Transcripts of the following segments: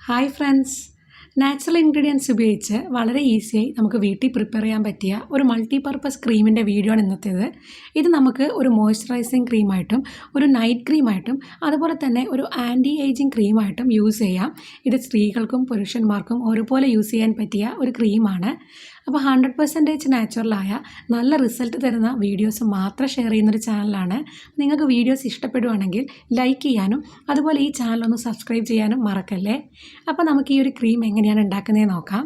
Hi friends, natural ingredients ഉപയോഗിച്ച് വളരെ ഈസിയായി നമുക്ക് വീട്ടിൽ പ്രിപ്പയർ ചെയ്യാൻ പറ്റിയ ഒരു മൾട്ടിപർപ്പസ് ക്രീമിൻ്റെ വീഡിയോ ആണ് ഇന്നത്തേത്. ഇത് നമുക്ക് ഒരു മോയ്സ്ചറൈസിങ് ക്രീമായിട്ടും ഒരു നൈറ്റ് ക്രീമായിട്ടും അതുപോലെ തന്നെ ഒരു ആൻറ്റി ഏജിങ് ക്രീമായിട്ടും യൂസ് ചെയ്യാം. ഇത് സ്ത്രീകൾക്കും പുരുഷന്മാർക്കും ഒരുപോലെ യൂസ് ചെയ്യാൻ പറ്റിയ ഒരു ക്രീമാണ്. അപ്പോൾ 100% നാച്ചുറലായ നല്ല റിസൾട്ട് തരുന്ന വീഡിയോസ് മാത്രം ഷെയർ ചെയ്യുന്നൊരു ചാനലാണ്. നിങ്ങൾക്ക് വീഡിയോസ് ഇഷ്ടപ്പെടുവാണെങ്കിൽ ലൈക്ക് ചെയ്യാനും അതുപോലെ ഈ ചാനലൊന്ന് സബ്സ്ക്രൈബ് ചെയ്യാനും മറക്കല്ലേ. അപ്പോൾ നമുക്ക് ഈ ഒരു ക്രീം എങ്ങനെയാണ് ഉണ്ടാക്കുന്നതെന്ന് നോക്കാം.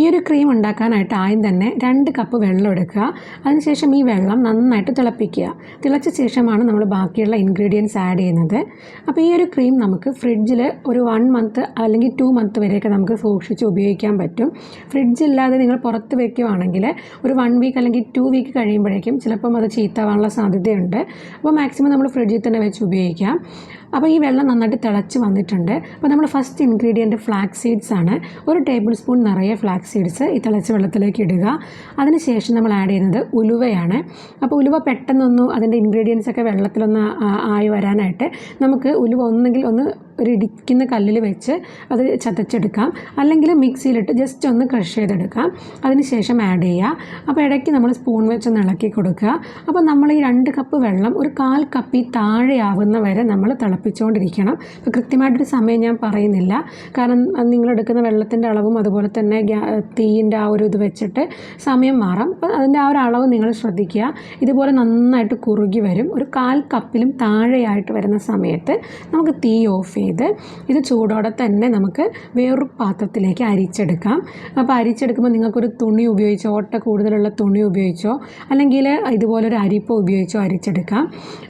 ഈ ഒരു ക്രീം ഉണ്ടാക്കാനായിട്ട് ആദ്യം തന്നെ 2 കപ്പ് വെള്ളം എടുക്കുക. അതിനുശേഷം ഈ വെള്ളം നന്നായിട്ട് തിളപ്പിക്കുക. തിളച്ച ശേഷമാണ് നമ്മൾ ബാക്കിയുള്ള ഇൻഗ്രീഡിയൻസ് ആഡ് ചെയ്യുന്നത്. അപ്പോൾ ഈ ഒരു ക്രീം നമുക്ക് ഫ്രിഡ്ജിൽ ഒരു 1 മന്ത് അല്ലെങ്കിൽ 2 മന്ത് വരെയൊക്കെ നമുക്ക് സൂക്ഷിച്ച് ഉപയോഗിക്കാൻ പറ്റും. ഫ്രിഡ്ജില്ലാതെ നിങ്ങൾ പുറത്ത് വയ്ക്കുവാണെങ്കിൽ ഒരു 1 വീക്ക് അല്ലെങ്കിൽ 2 വീക്ക് കഴിയുമ്പോഴേക്കും ചിലപ്പം അത് ചീത്തയാവാനുള്ള സാധ്യതയുണ്ട്. അപ്പോൾ മാക്സിമം നമ്മൾ ഫ്രിഡ്ജിൽ തന്നെ വെച്ച് ഉപയോഗിക്കാം. അപ്പോൾ ഈ വെള്ളം നന്നായിട്ട് തിളച്ച് വന്നിട്ടുണ്ട്. അപ്പോൾ നമ്മൾ ഫസ്റ്റ് ഇൻഗ്രീഡിയൻറ്റ് ഫ്ലാക്സ് സീഡ്സ് ആണ്. 1 ടേബിൾ സ്പൂൺ നിറയെ ഫ്ലാക്സ് സീഡ്സ് ഈ തിളച്ച വെള്ളത്തിലേക്ക് ഇടുക. അതിനുശേഷം നമ്മൾ ആഡ് ചെയ്യുന്നത് ഉലുവയാണ്. അപ്പോൾ ഉലുവ പെട്ടെന്നൊന്നും അതിൻ്റെ ഇൻഗ്രീഡിയൻസ് ഒക്കെ വെള്ളത്തിലൊന്ന് ആയി വരാനായിട്ട് നമുക്ക് ഉലുവ ഒന്നെങ്കിൽ ഒന്ന് ഒരു ഇടിക്കുന്ന കല്ലിൽ വെച്ച് അത് ചതച്ചെടുക്കാം, അല്ലെങ്കിൽ മിക്സിയിലിട്ട് ജസ്റ്റ് ഒന്ന് ക്രഷ് ചെയ്തെടുക്കാം. അതിനുശേഷം ആഡ് ചെയ്യുക. അപ്പോൾ ഇടയ്ക്ക് നമ്മൾ സ്പൂൺ വെച്ചൊന്ന് ഇളക്കി കൊടുക്കുക. അപ്പോൾ നമ്മൾ ഈ 2 കപ്പ് വെള്ളം ഒരു 1/4 കപ്പിൽ താഴെയാവുന്ന വരെ നമ്മൾ തിളപ്പിച്ചുകൊണ്ടിരിക്കണം. അപ്പോൾ കൃത്യമായിട്ടൊരു സമയം ഞാൻ പറയുന്നില്ല, കാരണം നിങ്ങളെടുക്കുന്ന വെള്ളത്തിൻ്റെ അളവും അതുപോലെ തന്നെ തീയിൻ്റെ ആ ഒരു ഇത് വെച്ചിട്ട് സമയം മാറാം. അപ്പോൾ അതിൻ്റെ ആ ഒരു അളവ് നിങ്ങൾ ശ്രദ്ധിക്കുക. ഇതുപോലെ നന്നായിട്ട് കുറുകി വരും. ഒരു 1/4 കപ്പിലും താഴെയായിട്ട് വരുന്ന സമയത്ത് നമുക്ക് തീ ഓഫ് ചെയ്ത് ഇത് ചൂടോടെ തന്നെ നമുക്ക് വേറൊരു പാത്രത്തിലേക്ക് അരിച്ചെടുക്കാം. അപ്പോൾ അരിച്ചെടുക്കുമ്പോൾ നിങ്ങൾക്കൊരു തുണി ഉപയോഗിച്ചോ, ഓട്ട കൂടുതലുള്ള തുണി ഉപയോഗിച്ചോ അല്ലെങ്കിൽ ഇതുപോലൊരു അരിപ്പ ഉപയോഗിച്ചോ അരിച്ചെടുക്കാം.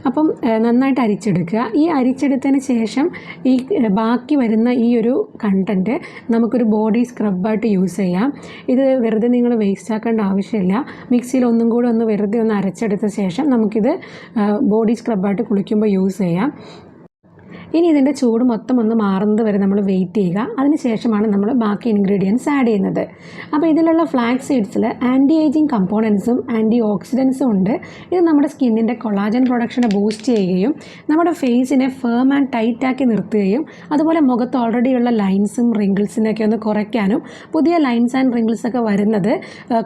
അപ്പം നന്നായിട്ട് അരിച്ചെടുക്കുക. ഈ അരിച്ചെടുത്തതിന് ശേഷം ഈ ബാക്കി വരുന്ന ഈ ഒരു കണ്ടൻറ്റ് നമുക്കൊരു ബോഡി സ്ക്രബായിട്ട് യൂസ് ചെയ്യാം. ഇത് വെറുതെ നിങ്ങൾ വേസ്റ്റ് ആക്കേണ്ട ആവശ്യമില്ല. മിക്സിയിൽ ഒന്നും കൂടി ഒന്ന് വെറുതെ ഒന്ന് അരച്ചെടുത്ത ശേഷം നമുക്കിത് ബോഡി സ്ക്രബായിട്ട് കുളിക്കുമ്പോൾ യൂസ് ചെയ്യാം. ഇനി ഇതിൻ്റെ ചൂട് മൊത്തം ഒന്ന് മാറുന്നത് വരെ നമ്മൾ വെയിറ്റ് ചെയ്യുക. അതിനുശേഷമാണ് നമ്മൾ ബാക്കി ഇൻഗ്രീഡിയൻസ് ആഡ് ചെയ്യുന്നത്. അപ്പോൾ ഇതിലുള്ള ഫ്ലാക്സ് സീഡ്സിൽ ആൻറ്റി ഏജിങ് കമ്പോണൻസും ആൻറ്റി ഓക്സിഡൻസും ഉണ്ട്. ഇത് നമ്മുടെ സ്കിന്നിൻ്റെ കൊളാജൻ പ്രൊഡക്ഷനെ ബൂസ്റ്റ് ചെയ്യുകയും നമ്മുടെ ഫേസിനെ ഫേം ആൻഡ് ടൈറ്റാക്കി നിർത്തുകയും അതുപോലെ മുഖത്ത് ഓൾറെഡിയുള്ള ലൈൻസും റിങ്കിൾസിനൊക്കെ ഒന്ന് കുറയ്ക്കാനും പുതിയ ലൈൻസ് ആൻഡ് റിങ്കിൾസൊക്കെ വരുന്നത്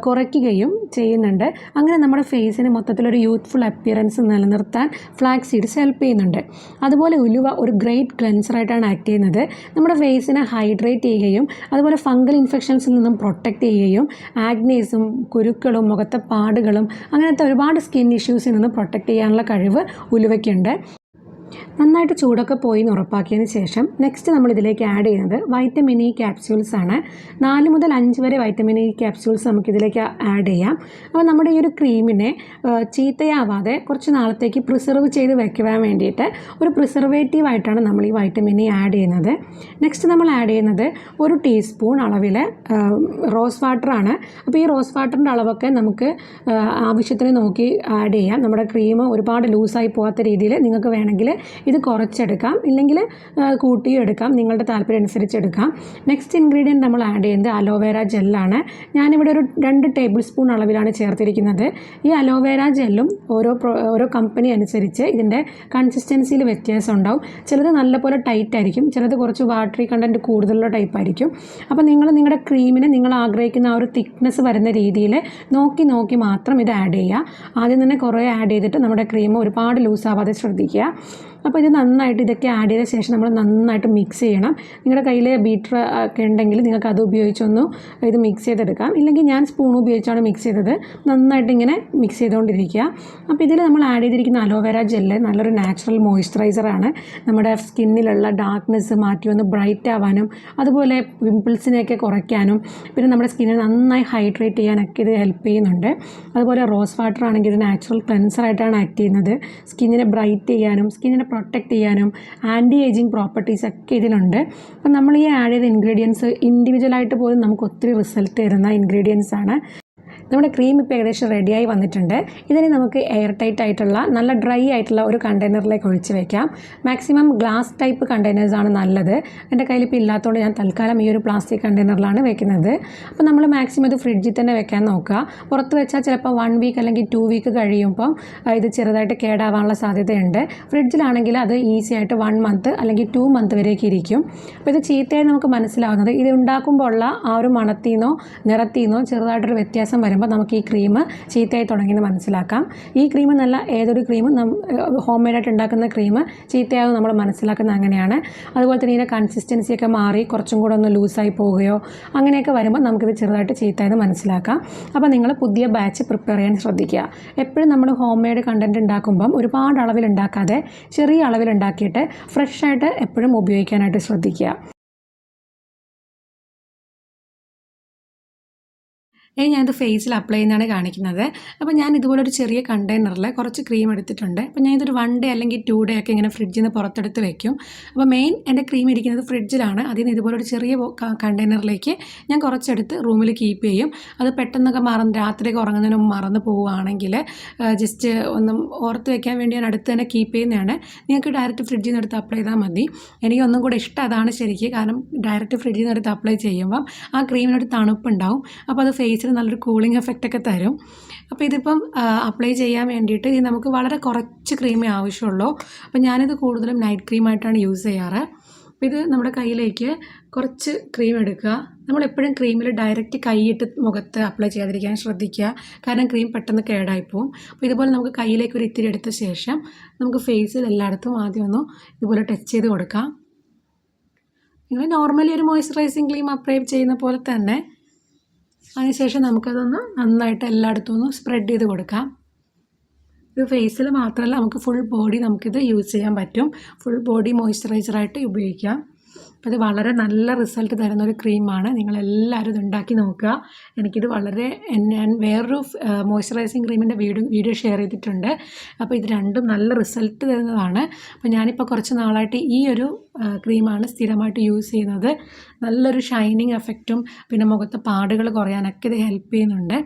കുറയ്ക്കുകയും ചെയ്യുന്നുണ്ട്. അങ്ങനെ നമ്മുടെ ഫേസിന് മൊത്തത്തിലൊരു യൂത്ത്ഫുൾ അപ്പിയറൻസ് നിലനിർത്താൻ ഫ്ലാക്സ് സീഡ്സ് ഹെൽപ്പ് ചെയ്യുന്നുണ്ട്. അതുപോലെ ഉലുവ ഒരു ഗ്രേറ്റ് ക്ലെൻസറായിട്ടാണ് ആക്ട് ചെയ്യുന്നത്. നമ്മുടെ ഫേസിനെ ഹൈഡ്രേറ്റ് ചെയ്യുകയും അതുപോലെ ഫംഗൽ ഇൻഫെക്ഷൻസിൽ നിന്നും പ്രൊട്ടക്റ്റ് ചെയ്യുകയും ആഗ്നേസും കുരുക്കളും മുഖത്തെ പാടുകളും അങ്ങനത്തെ ഒരുപാട് സ്കിൻ ഇഷ്യൂസിൽ നിന്ന് പ്രൊട്ടക്റ്റ് ചെയ്യാനുള്ള കഴിവ് ഉലുവയ്ക്കുണ്ട്. നന്നായിട്ട് ചൂടൊക്കെ പോയി എന്ന് ഉറപ്പാക്കിയതിന് ശേഷം നെക്സ്റ്റ് നമ്മൾ ഇതിലേക്ക് ആഡ് ചെയ്യുന്നത് വൈറ്റമിൻ ഇ ക്യാപ്സ്യൂൾസ് ആണ്. 4 മുതൽ 5 വരെ വൈറ്റമിൻ ഇ ക്യാപ്സ്യൂൾസ് നമുക്കിതിലേക്ക് ആഡ് ചെയ്യാം. അപ്പോൾ നമ്മുടെ ഈ ഒരു ക്രീമിനെ ചീത്തയാവാതെ കുറച്ച് നാളത്തേക്ക് പ്രിസർവ് ചെയ്ത് വെക്കുവാൻ വേണ്ടിയിട്ട് ഒരു പ്രിസർവേറ്റീവായിട്ടാണ് നമ്മൾ ഈ വൈറ്റമിൻ ഇ ആഡ് ചെയ്യുന്നത്. നെക്സ്റ്റ് നമ്മൾ ആഡ് ചെയ്യുന്നത് 1 ടീസ്പൂൺ അളവിൽ റോസ് വാട്ടറാണ്. അപ്പോൾ ഈ റോസ് വാട്ടറിൻ്റെ അളവൊക്കെ നമുക്ക് ആവശ്യത്തിന് നോക്കി ആഡ് ചെയ്യാം. നമ്മുടെ ക്രീം ഒരുപാട് ലൂസായി പോകാത്ത രീതിയിൽ നിങ്ങൾക്ക് വേണമെങ്കിൽ ഇത് കുറച്ചെടുക്കാം, ഇല്ലെങ്കിൽ കൂട്ടിയും എടുക്കാം, നിങ്ങളുടെ താല്പര്യം അനുസരിച്ച് എടുക്കാം. നെക്സ്റ്റ് ഇൻഗ്രീഡിയൻറ്റ് നമ്മൾ ആഡ് ചെയ്യുന്നത് അലോവേര ജെല്ലാണ്. ഞാനിവിടെ ഒരു 2 ടേബിൾ സ്പൂൺ അളവിലാണ് ചേർത്തിരിക്കുന്നത്. ഈ അലോവേര ജെല്ലും ഓരോ കമ്പനി അനുസരിച്ച് ഇതിൻ്റെ കൺസിസ്റ്റൻസിയിൽ വ്യത്യാസം ഉണ്ടാവും. ചിലത് നല്ലപോലെ ടൈറ്റ് ആയിരിക്കും, ചിലത് കുറച്ച് വാട്ടറി കണ്ടൻറ്റ് കൂടുതലുള്ള ടൈപ്പ് ആയിരിക്കും. അപ്പോൾ നിങ്ങൾ നിങ്ങളുടെ ക്രീമിന് നിങ്ങൾ ആഗ്രഹിക്കുന്ന ആ ഒരു തിക്നെസ് വരുന്ന രീതിയിൽ നോക്കി മാത്രം ഇത് ആഡ് ചെയ്യുക. ആദ്യം തന്നെ കുറേ ആഡ് ചെയ്തിട്ട് നമ്മുടെ ക്രീം ഒരുപാട് ലൂസാവാതെ ശ്രദ്ധിക്കുക. അപ്പോൾ ഇത് നന്നായിട്ട് ഇതൊക്കെ ആഡ് ചെയ്ത ശേഷം നമ്മൾ നന്നായിട്ട് മിക്സ് ചെയ്യണം. നിങ്ങളുടെ കയ്യിൽ ബീറ്റർ ഒക്കെ ഉണ്ടെങ്കിൽ നിങ്ങൾക്ക് അത് ഉപയോഗിച്ചൊന്ന് ഇത് മിക്സ് ചെയ്തെടുക്കാം, ഇല്ലെങ്കിൽ ഞാൻ സ്പൂൺ ഉപയോഗിച്ചാണ് മിക്സ് ചെയ്തത്. നന്നായിട്ട് ഇങ്ങനെ മിക്സ് ചെയ്തുകൊണ്ടിരിക്കുക. അപ്പോൾ ഇതിൽ നമ്മൾ ആഡ് ചെയ്തിരിക്കുന്ന അലോവേര ജെല്ല് നല്ലൊരു നാച്ചുറൽ മോയ്സ്ചറൈസറാണ്. നമ്മുടെ സ്കിന്നിലുള്ള ഡാർക്ക്നെസ് മാറ്റി ഒന്ന് ബ്രൈറ്റ് ആവാനും അതുപോലെ പിമ്പിൾസിനെയൊക്കെ കുറയ്ക്കാനും പിന്നെ നമ്മുടെ സ്കിന്നിനെ നന്നായി ഹൈഡ്രേറ്റ് ചെയ്യാനൊക്കെ ഇത് ഹെൽപ്പ് ചെയ്യുന്നുണ്ട്. അതുപോലെ റോസ് വാട്ടർ ആണെങ്കിൽ ഇത് നാച്ചുറൽ ക്ലെൻസറായിട്ടാണ് ആക്ട് ചെയ്യുന്നത്. സ്കിന്നിനെ ബ്രൈറ്റ് ചെയ്യാനും സ്കിന്നിനെ പ്രൊട്ടക്റ്റ് ചെയ്യാനും ആൻറ്റി ഏജിങ് പ്രോപ്പർട്ടീസ് ഒക്കെ ഇതിലുണ്ട്. അപ്പം നമ്മൾ ഈ ആഡ് ചെയ്ത ഇൻഗ്രീഡിയൻസ് ഇൻഡിവിജ്വലായിട്ട് പോലും നമുക്ക് ഒത്തിരി റിസൾട്ട് തരുന്ന ഇൻഗ്രീഡിയൻസ് ആണ്. നമ്മുടെ ക്രീം ഇപ്പോൾ ഏകദേശം റെഡിയായി വന്നിട്ടുണ്ട്. ഇതിന് നമുക്ക് എയർ ടൈറ്റ് ആയിട്ടുള്ള നല്ല ഡ്രൈ ആയിട്ടുള്ള ഒരു കണ്ടെയ്നറിലേക്ക് ഒഴിച്ച് വെക്കാം. മാക്സിമം ഗ്ലാസ് ടൈപ്പ് കണ്ടെയ്നേഴ്സാണ് നല്ലത്. എൻ്റെ കയ്യിൽ ഇപ്പോൾ ഇല്ലാത്തതുകൊണ്ട് ഞാൻ തൽക്കാലം ഈ ഒരു പ്ലാസ്റ്റിക് കണ്ടെയ്നറിലാണ് വെക്കുന്നത്. അപ്പോൾ നമ്മൾ മാക്സിമം ഇത് ഫ്രിഡ്ജിൽ തന്നെ വെക്കാൻ നോക്കുക. പുറത്ത് വെച്ചാൽ ചിലപ്പോൾ 1 വീക്ക് അല്ലെങ്കിൽ 2 വീക്ക് കഴിയുമ്പോൾ ഇത് ചെറുതായിട്ട് കേടാവാനുള്ള സാധ്യതയുണ്ട്. ഫ്രിഡ്ജിലാണെങ്കിൽ അത് ഈസി ആയിട്ട് 1 മന്ത് അല്ലെങ്കിൽ 2 മന്ത് വരെയൊക്കെ ഇരിക്കും. അപ്പോൾ ഇത് ചീത്തയായി നമുക്ക് മനസ്സിലാവുന്നത് ഇത് ഉണ്ടാക്കുമ്പോൾ ഉള്ള ആ ഒരു മണത്തിനോ നിറത്തിനോ ചെറുതായിട്ടൊരു വ്യത്യാസം വരുമ്പോൾ നമുക്ക് ഈ ക്രീം ചീത്തയായി തുടങ്ങിയെന്ന് മനസ്സിലാക്കാം. ഈ ക്രീം എന്നല്ല ഏതൊരു ക്രീമും ഹോം മെയ്ഡായിട്ട് ഉണ്ടാക്കുന്ന ക്രീം ചീത്തയാകും നമ്മൾ മനസ്സിലാക്കുന്നത് അങ്ങനെയാണ്. അതുപോലെ തന്നെ ഇതിൻ്റെ കൺസിസ്റ്റൻസിയൊക്കെ മാറി കുറച്ചും കൂടെ ഒന്ന് ലൂസായി പോവുകയോ അങ്ങനെയൊക്കെ വരുമ്പോൾ നമുക്കിത് ചെറുതായിട്ട് ചീത്തയായെന്ന് മനസ്സിലാക്കാം. അപ്പോൾ നിങ്ങൾ പുതിയ ബാച്ച് പ്രിപ്പയർ ചെയ്യാൻ ശ്രദ്ധിക്കുക. എപ്പോഴും നമ്മൾ ഹോം മെയ്ഡ് കണ്ടൻറ്റ് ഉണ്ടാക്കുമ്പം ഒരുപാട് അളവിൽ ഉണ്ടാക്കാതെ ചെറിയ അളവിൽ ഉണ്ടാക്കിയിട്ട് ഫ്രഷായിട്ട് എപ്പോഴും ഉപയോഗിക്കാനായിട്ട് ശ്രദ്ധിക്കുക. ഇനി ഞാനിത് ഫേസിൽ അപ്ലൈ ചെയ്യുന്നതാണ് കാണിക്കുന്നത്. അപ്പോൾ ഞാൻ ഇതുപോലൊരു ചെറിയ കണ്ടെയ്നറിൽ കുറച്ച് ക്രീം എടുത്തിട്ടുണ്ട്. അപ്പോൾ ഞാൻ ഇതൊരു 1 ഡേ അല്ലെങ്കിൽ 2 ഡേ ഒക്കെ ഇങ്ങനെ ഫ്രിഡ്ജിൽ നിന്ന് പുറത്തെടുത്ത് വെക്കും. അപ്പോൾ മെയിൻ എൻ്റെ ക്രീം ഇരിക്കുന്നത് ഫ്രിഡ്ജിലാണ്. അതിൽ നിന്ന് ഇതുപോലൊരു ചെറിയ കണ്ടെയ്നറിലേക്ക് ഞാൻ കുറച്ചെടുത്ത് റൂമിൽ കീപ്പ് ചെയ്യും. അത് പെട്ടെന്നൊക്കെ രാത്രിയൊക്കെ ഉറങ്ങുന്നതിന് മുമ്പ് മറന്ന് പോവുകയാണെങ്കിൽ ജസ്റ്റ് ഒന്നും ഓർത്ത് വെക്കാൻ വേണ്ടി ഞാൻ അടുത്ത് തന്നെ കീപ്പ് ചെയ്യുന്നതാണ്. നിങ്ങൾക്ക് ഡയറക്റ്റ് ഫ്രിഡ്ജിൽ നിന്ന് എടുത്ത് അപ്ലൈ ചെയ്താൽ മതി. എനിക്ക് ഒന്നും കൂടെ ഇഷ്ടം അതാണ് ശരിക്കും. കാരണം ഡയറക്റ്റ് ഫ്രിഡ്ജിൽ നിന്ന് എടുത്ത് അപ്ലൈ ചെയ്യുമ്പം ആ ക്രീമിനൊരു തണുപ്പുണ്ടാവും. അപ്പോൾ അത് ഫേസിൽ നല്ലൊരു കൂളിംഗ് എഫക്റ്റൊക്കെ തരും. അപ്പോൾ ഇതിപ്പം അപ്ലൈ ചെയ്യാൻ വേണ്ടിയിട്ട് ഇത് നമുക്ക് വളരെ കുറച്ച് ക്രീമേ ആവശ്യമുള്ളൂ. അപ്പോൾ ഞാനിത് കൂടുതലും നൈറ്റ് ക്രീമായിട്ടാണ് യൂസ് ചെയ്യാറ്. അപ്പോൾ ഇത് നമ്മുടെ കയ്യിലേക്ക് കുറച്ച് ക്രീം എടുക്കുക. നമ്മളെപ്പോഴും ക്രീമിൽ ഡയറക്റ്റ് കൈയിട്ട് മുഖത്ത് അപ്ലൈ ചെയ്യാതിരിക്കാൻ ശ്രദ്ധിക്കുക. കാരണം ക്രീം പെട്ടെന്ന് കേടായിപ്പോവും. അപ്പോൾ ഇതുപോലെ നമുക്ക് കയ്യിലേക്ക് ഒരു ഇത്തിരി എടുത്ത ശേഷം നമുക്ക് ഫേസിൽ എല്ലായിടത്തും ആദ്യം ഒന്ന് ഇതുപോലെ ടച്ച് ചെയ്ത് കൊടുക്കാം. നിങ്ങൾ നോർമലി ഒരു മോയ്സ്ചറൈസിങ് ക്രീം അപ്ലൈ ചെയ്യുന്ന പോലെ തന്നെ അതിനുശേഷം നമുക്കതൊന്ന് നന്നായിട്ട് എല്ലായിടത്തും ഒന്ന് സ്പ്രെഡ് ചെയ്ത് കൊടുക്കാം. ഇത് ഫേസിൽ മാത്രമല്ല നമുക്ക് ഫുൾ ബോഡി നമുക്കിത് യൂസ് ചെയ്യാൻ പറ്റും. ഫുൾ ബോഡി മോയ്സ്ചറൈസറായിട്ട് ഉപയോഗിക്കാം. അപ്പോൾ ഇത് വളരെ നല്ല റിസൾട്ട് തരുന്നൊരു ക്രീമാണ്. നിങ്ങളെല്ലാവരും ഇത് ഉണ്ടാക്കി നോക്കുക. എനിക്കിത് വളരെ ഞാൻ വേറൊരു മോയ്സ്ചറൈസിങ് ക്രീമിൻ്റെ വീഡിയോ ഷെയർ ചെയ്തിട്ടുണ്ട്. അപ്പോൾ ഇത് രണ്ടും നല്ല റിസൾട്ട് തരുന്നതാണ്. അപ്പോൾ ഞാനിപ്പോൾ കുറച്ച് നാളായിട്ട് ഈ ഒരു ക്രീമാണ് സ്ഥിരമായിട്ട് യൂസ് ചെയ്യുന്നത്. നല്ലൊരു ഷൈനിങ് എഫക്റ്റും പിന്നെ മുഖത്തെ പാടുകൾ കുറയാനൊക്കെ ഇത് ഹെൽപ്പ് ചെയ്യുന്നുണ്ട്.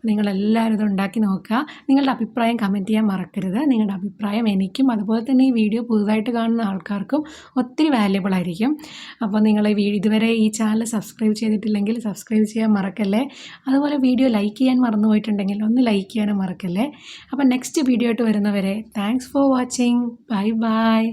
നിങ്ങളെല്ലാവരും ഇത് ഉണ്ടാക്കി നോക്കുക. നിങ്ങളുടെ അഭിപ്രായം കമൻറ്റ് ചെയ്യാൻ മറക്കരുത്. നിങ്ങളുടെ അഭിപ്രായം എനിക്കും അതുപോലെ തന്നെ ഈ വീഡിയോ പുതുതായിട്ട് കാണുന്ന ആൾക്കാർക്കും ഒത്തിരി വാല്യുബിൾ ആയിരിക്കും. അപ്പോൾ നിങ്ങൾ ഇതുവരെ ഈ ചാനൽ സബ്സ്ക്രൈബ് ചെയ്തിട്ടില്ലെങ്കിൽ സബ്സ്ക്രൈബ് ചെയ്യാൻ മറക്കല്ലേ. അതുപോലെ വീഡിയോ ലൈക്ക് ചെയ്യാൻ മറന്നു പോയിട്ടുണ്ടെങ്കിൽ ഒന്ന് ലൈക്ക് ചെയ്യാനും മറക്കല്ലേ. അപ്പോൾ നെക്സ്റ്റ് വീഡിയോ ആയിട്ട് വരുന്നവരെ thanks for watching. Bye bye.